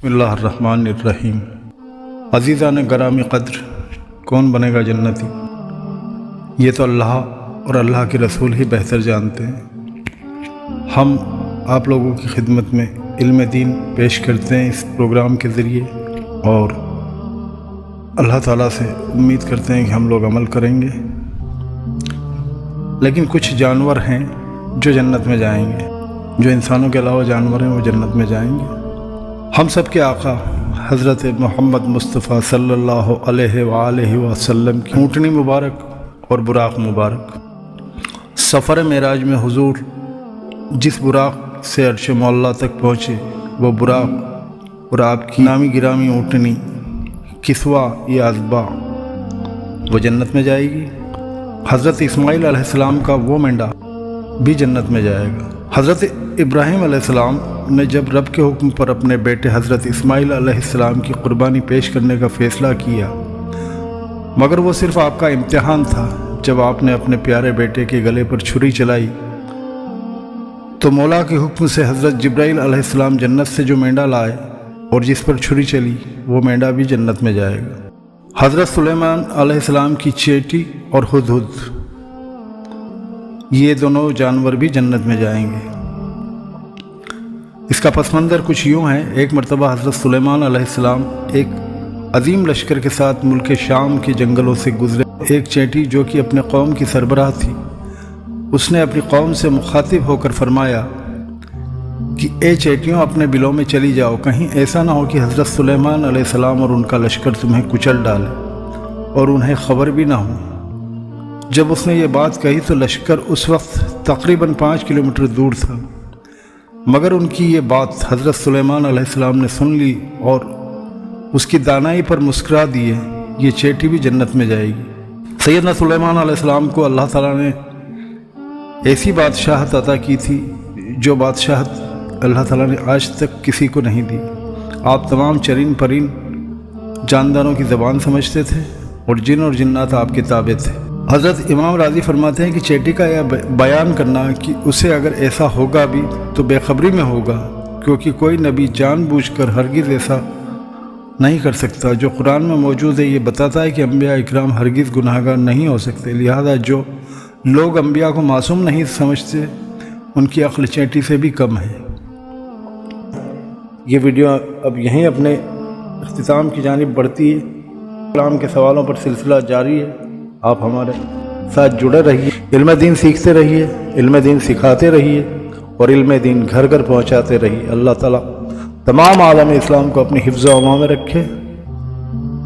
بسم اللہ الرحمن الرحیم۔ عزیزان گرامی قدر، کون بنے گا جنتی؟ یہ تو اللہ اور اللہ کے رسول ہی بہتر جانتے ہیں۔ ہم آپ لوگوں کی خدمت میں علم دین پیش کرتے ہیں اس پروگرام کے ذریعے، اور اللہ تعالیٰ سے امید کرتے ہیں کہ ہم لوگ عمل کریں گے۔ لیکن کچھ جانور ہیں جو جنت میں جائیں گے، جو انسانوں کے علاوہ جانور ہیں وہ جنت میں جائیں گے۔ ہم سب کے آقا حضرت محمد مصطفیٰ صلی اللہ علیہ وآلہ وسلم کی اونٹنی مبارک اور براق مبارک، سفر معراج میں حضور جس براق سے عرش معلیٰ تک پہنچے، وہ براق اور آپ کی نامی گرامی اونٹنی کسوہ یا ازبا وہ جنت میں جائے گی۔ حضرت اسماعیل علیہ السلام کا وہ مینڈا بھی جنت میں جائے گا۔ حضرت ابراہیم علیہ السلام نے جب رب کے حکم پر اپنے بیٹے حضرت اسماعیل علیہ السلام کی قربانی پیش کرنے کا فیصلہ کیا، مگر وہ صرف آپ کا امتحان تھا۔ جب آپ نے اپنے پیارے بیٹے کے گلے پر چھری چلائی تو مولا کے حکم سے حضرت جبرائیل علیہ السلام جنت سے جو مینڈا لائے اور جس پر چھری چلی، وہ مینڈا بھی جنت میں جائے گا۔ حضرت سلیمان علیہ السلام کی چیٹی اور ہدہد، یہ دونوں جانور بھی جنت میں جائیں گے۔ اس کا پس منظر کچھ یوں ہے۔ ایک مرتبہ حضرت سلیمان علیہ السلام ایک عظیم لشکر کے ساتھ ملک شام کے جنگلوں سے گزرے۔ ایک چیٹی جو کہ اپنے قوم کی سربراہ تھی، اس نے اپنی قوم سے مخاطب ہو کر فرمایا کہ اے چیٹیوں، اپنے بلوں میں چلی جاؤ، کہیں ایسا نہ ہو کہ حضرت سلیمان علیہ السلام اور ان کا لشکر تمہیں کچل ڈالے اور انہیں خبر بھی نہ ہو۔ جب اس نے یہ بات کہی تو لشکر اس وقت تقریباً 5 کلومیٹر دور تھا، مگر ان کی یہ بات حضرت سلیمان علیہ السلام نے سن لی اور اس کی دانائی پر مسکرا دیے۔ یہ چیٹی بھی جنت میں جائے گی۔ سیدنا سلیمان علیہ السلام کو اللہ تعالیٰ نے ایسی بادشاہت عطا کی تھی جو بادشاہت اللہ تعالیٰ نے آج تک کسی کو نہیں دی۔ آپ تمام چرین پرین جانداروں کی زبان سمجھتے تھے اور جن اور جنات آپ کے تابع تھے۔ حضرت امام راضی فرماتے ہیں کہ چیٹی کا یہ بیان کرنا کہ اسے اگر ایسا ہوگا بھی تو بے خبری میں ہوگا، کیونکہ کوئی نبی جان بوجھ کر ہرگز ایسا نہیں کر سکتا۔ جو قرآن میں موجود ہے یہ بتاتا ہے کہ انبیاء اکرام ہرگز گناہگار نہیں ہو سکتے، لہذا جو لوگ انبیاء کو معصوم نہیں سمجھتے ان کی عقل چیٹی سے بھی کم ہے۔ یہ ویڈیو اب یہیں اپنے اختتام کی جانب بڑھتی ہے۔ اسلام کے سوالوں پر سلسلہ جاری ہے، آپ ہمارے ساتھ جڑے رہیے، علم دین سیکھتے رہیے، علم دین سکھاتے رہیے اور علم دین گھر گھر پہنچاتے رہیے۔ اللہ تعالیٰ تمام عالم اسلام کو اپنی حفظ و امان میں رکھے۔